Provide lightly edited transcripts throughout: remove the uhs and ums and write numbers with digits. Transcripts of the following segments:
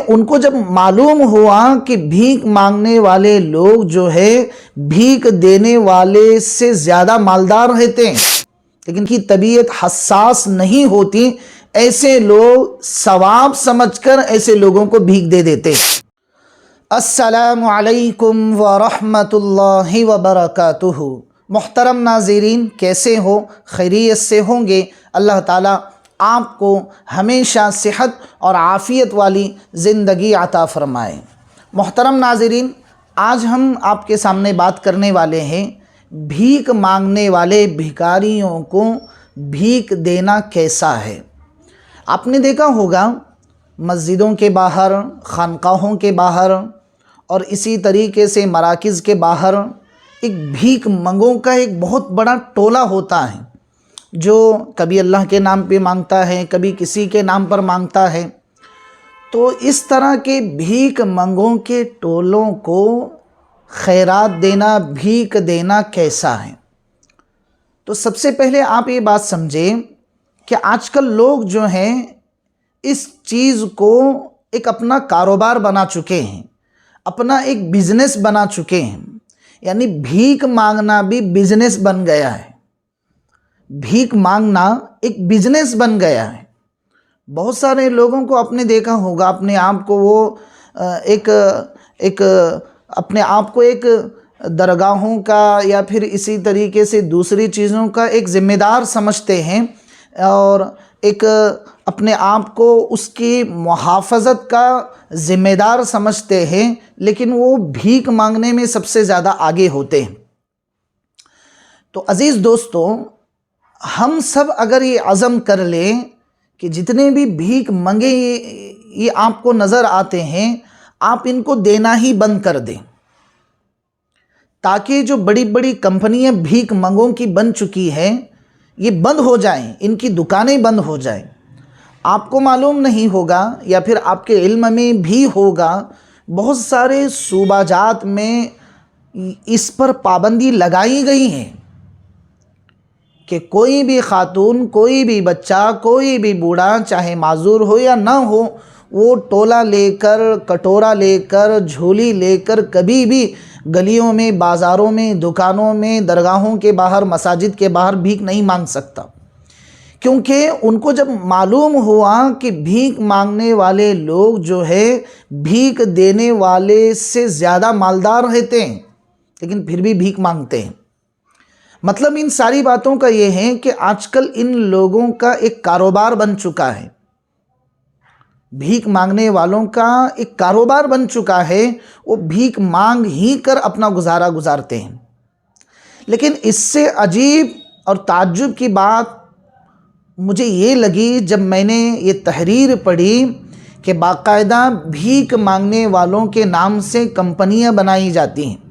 ان کو جب معلوم ہوا کہ بھیک مانگنے والے لوگ جو ہے بھیک دینے والے سے زیادہ مالدار رہتے ہیں، لیکن ان کی طبیعت حساس نہیں ہوتی، ایسے لوگ ثواب سمجھ کر ایسے لوگوں کو بھیک دے دیتے ہیں۔ السلام علیکم ورحمۃ اللہ وبرکاتہ۔ محترم ناظرین، کیسے ہو؟ خیریت سے ہوں گے؟ اللہ تعالیٰ آپ کو ہمیشہ صحت اور عافیت والی زندگی عطا فرمائے۔ محترم ناظرین، آج ہم آپ کے سامنے بات کرنے والے ہیں بھیک مانگنے والے بھکاریوں کو بھیک دینا کیسا ہے۔ آپ نے دیکھا ہوگا مسجدوں کے باہر، خانقاہوں کے باہر اور اسی طریقے سے مراکز کے باہر ایک بھیک منگوں کا ایک بہت بڑا ٹولہ ہوتا ہے، جو کبھی اللہ کے نام پہ مانگتا ہے، کبھی کسی کے نام پر مانگتا ہے۔ تو اس طرح کے بھیک منگوں کے ٹولوں کو خیرات دینا، بھیک دینا کیسا ہے؟ تو سب سے پہلے آپ یہ بات سمجھیں کہ آج کل لوگ جو ہیں اس چیز کو ایک اپنا کاروبار بنا چکے ہیں، اپنا ایک بزنس بنا چکے ہیں، یعنی بھیک مانگنا بھی بزنس بن گیا ہے۔ بھیک مانگنا ایک بزنس بن گیا ہے۔ بہت سارے لوگوں کو آپ نے دیکھا ہوگا اپنے آپ کو وہ اپنے آپ کو ایک درگاہوں کا یا پھر اسی طریقے سے دوسری چیزوں کا ایک ذمہ دار سمجھتے ہیں، اور ایک اپنے آپ کو اس کی محافظت کا ذمہ دار سمجھتے ہیں، لیکن وہ بھیک مانگنے میں سب سے زیادہ آگے ہوتے ہیں۔ تو عزیز دوستو، ہم سب اگر یہ عزم کر لیں کہ جتنے بھی بھیک منگے یہ آپ کو نظر آتے ہیں، آپ ان کو دینا ہی بند کر دیں، تاکہ جو بڑی بڑی کمپنیاں بھیک منگوں کی بن چکی ہیں یہ بند ہو جائیں، ان کی دکانیں بند ہو جائیں۔ آپ کو معلوم نہیں ہوگا یا پھر آپ کے علم میں بھی ہوگا، بہت سارے صوبہ جات میں اس پر پابندی لگائی گئی ہیں کہ کوئی بھی خاتون، کوئی بھی بچہ، کوئی بھی بوڑھا، چاہے معذور ہو یا نہ ہو، وہ ٹولا لے کر، کٹورا لے کر، جھولی لے کر کبھی بھی گلیوں میں، بازاروں میں، دکانوں میں، درگاہوں کے باہر، مساجد کے باہر بھیک نہیں مانگ سکتا، کیونکہ ان کو جب معلوم ہوا کہ بھیک مانگنے والے لوگ جو ہے بھیک دینے والے سے زیادہ مالدار رہتے ہیں، لیکن پھر بھی بھیک مانگتے ہیں۔ مطلب ان ساری باتوں کا یہ ہے کہ آج کل ان لوگوں کا ایک کاروبار بن چکا ہے، بھیک مانگنے والوں کا ایک کاروبار بن چکا ہے، وہ بھیک مانگ ہی کر اپنا گزارا گزارتے ہیں۔ لیکن اس سے عجیب اور تعجب کی بات مجھے یہ لگی جب میں نے یہ تحریر پڑھی کہ باقاعدہ بھیک مانگنے والوں کے نام سے کمپنیاں بنائی جاتی ہیں،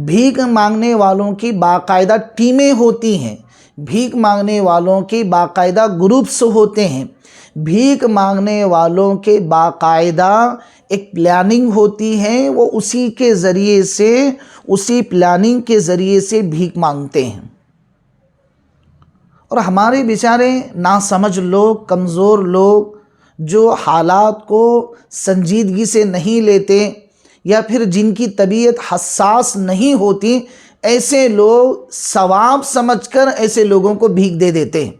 بھیک مانگنے والوں کی باقاعدہ ٹیمیں ہوتی ہیں، بھیک مانگنے والوں کی باقاعدہ گروپس ہوتے ہیں، بھیک مانگنے والوں کے باقاعدہ ایک پلاننگ ہوتی ہے، وہ اسی پلاننگ کے ذریعے سے بھیک مانگتے ہیں۔ اور ہمارے بیچارے ناسمجھ لوگ، کمزور لوگ، جو حالات کو سنجیدگی سے نہیں لیتے یا پھر جن کی طبیعت حساس نہیں ہوتی، ایسے لوگ ثواب سمجھ کر ایسے لوگوں کو بھیک دے دیتے ہیں۔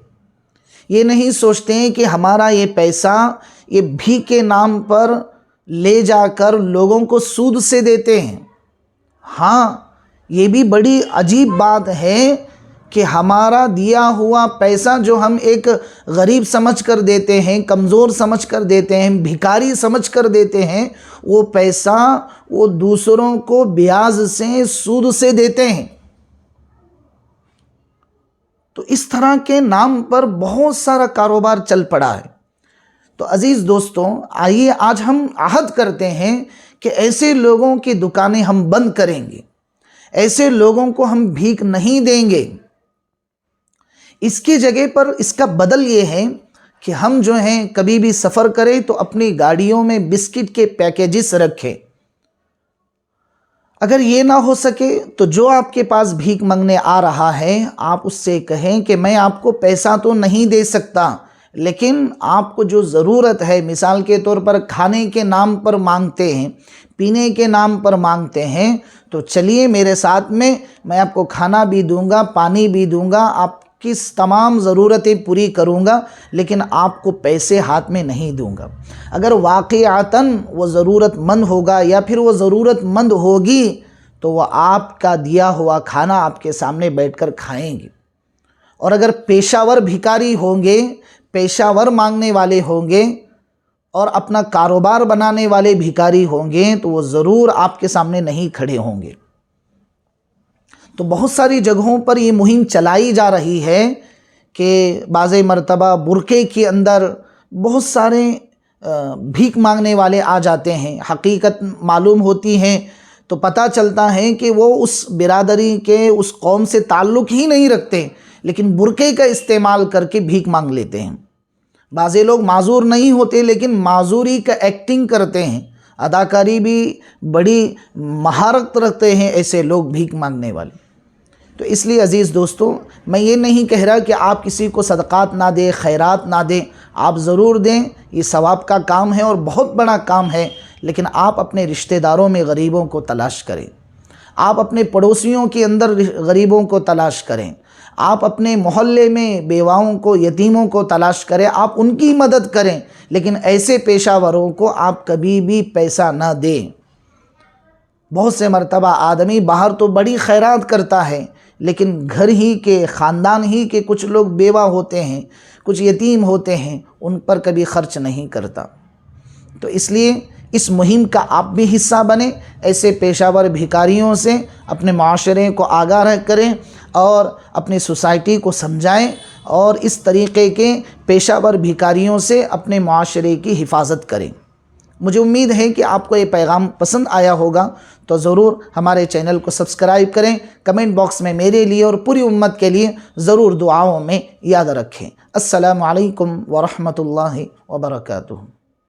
یہ نہیں سوچتے ہیں کہ ہمارا یہ پیسہ یہ بھیک کے نام پر لے جا کر لوگوں کو سود سے دیتے ہیں۔ ہاں، یہ بھی بڑی عجیب بات ہے کہ ہمارا دیا ہوا پیسہ جو ہم ایک غریب سمجھ کر دیتے ہیں، کمزور سمجھ کر دیتے ہیں، بھکاری سمجھ کر دیتے ہیں، وہ پیسہ وہ دوسروں کو بیاج سے، سود سے دیتے ہیں۔ تو اس طرح کے نام پر بہت سارا کاروبار چل پڑا ہے۔ تو عزیز دوستوں، آئیے آج ہم عہد کرتے ہیں کہ ایسے لوگوں کی دکانیں ہم بند کریں گے، ایسے لوگوں کو ہم بھیک نہیں دیں گے۔ اس کی جگہ پر اس کا بدل یہ ہے کہ ہم جو ہیں کبھی بھی سفر کریں تو اپنی گاڑیوں میں بسکٹ کے پیکیجز رکھیں۔ اگر یہ نہ ہو سکے تو جو آپ کے پاس بھیک منگنے آ رہا ہے، آپ اس سے کہیں کہ میں آپ کو پیسہ تو نہیں دے سکتا، لیکن آپ کو جو ضرورت ہے، مثال کے طور پر کھانے کے نام پر مانگتے ہیں، پینے کے نام پر مانگتے ہیں، تو چلیے میرے ساتھ میں آپ کو کھانا بھی دوں گا، پانی بھی دوں گا، آپ کی تمام ضرورتیں پوری کروں گا، لیکن آپ کو پیسے ہاتھ میں نہیں دوں گا۔ اگر واقعتاً وہ ضرورت مند ہوگا یا پھر وہ ضرورت مند ہوگی تو وہ آپ کا دیا ہوا کھانا آپ کے سامنے بیٹھ کر کھائیں گے۔ اور اگر پیشہ ور بھکاری ہوں گے، پیشہ ور مانگنے والے ہوں گے اور اپنا کاروبار بنانے والے بھکاری ہوں گے تو وہ ضرور آپ کے سامنے نہیں کھڑے ہوں گے۔ تو بہت ساری جگہوں پر یہ مہم چلائی جا رہی ہے کہ بعض مرتبہ برقعے کے اندر بہت سارے بھیک مانگنے والے آ جاتے ہیں، حقیقت معلوم ہوتی ہیں تو پتہ چلتا ہے کہ وہ اس برادری کے، اس قوم سے تعلق ہی نہیں رکھتے، لیکن برقعے کا استعمال کر کے بھیک مانگ لیتے ہیں۔ بعضے لوگ معذور نہیں ہوتے لیکن معذوری کا ایکٹنگ کرتے ہیں، اداکاری بھی بڑی مہارت رکھتے ہیں ایسے لوگ بھیک مانگنے والے۔ تو اس لیے عزیز دوستو، میں یہ نہیں کہہ رہا کہ آپ کسی کو صدقات نہ دیں، خیرات نہ دیں، آپ ضرور دیں، یہ ثواب کا کام ہے اور بہت بڑا کام ہے، لیکن آپ اپنے رشتہ داروں میں غریبوں کو تلاش کریں، آپ اپنے پڑوسیوں کے اندر غریبوں کو تلاش کریں، آپ اپنے محلے میں بیواؤں کو، یتیموں کو تلاش کریں، آپ ان کی مدد کریں، لیکن ایسے پیشہ وروں کو آپ کبھی بھی پیسہ نہ دیں۔ بہت سے مرتبہ آدمی باہر تو بڑی خیرات کرتا ہے لیکن گھر ہی کے، خاندان ہی کے کچھ لوگ بیوہ ہوتے ہیں، کچھ یتیم ہوتے ہیں، ان پر کبھی خرچ نہیں کرتا۔ تو اس لیے اس مہم کا آپ بھی حصہ بنیں، ایسے پیشہ ور بھکاریوں سے اپنے معاشرے کو آگاہ کریں اور اپنی سوسائٹی کو سمجھائیں، اور اس طریقے کے پیشہ ور بھکاریوں سے اپنے معاشرے کی حفاظت کریں۔ مجھے امید ہے کہ آپ کو یہ پیغام پسند آیا ہوگا، تو ضرور ہمارے چینل کو سبسکرائب کریں، کمنٹ باکس میں میرے لیے اور پوری امت کے لیے ضرور دعاؤں میں یاد رکھیں۔ السلام علیکم ورحمۃ اللہ وبرکاتہ۔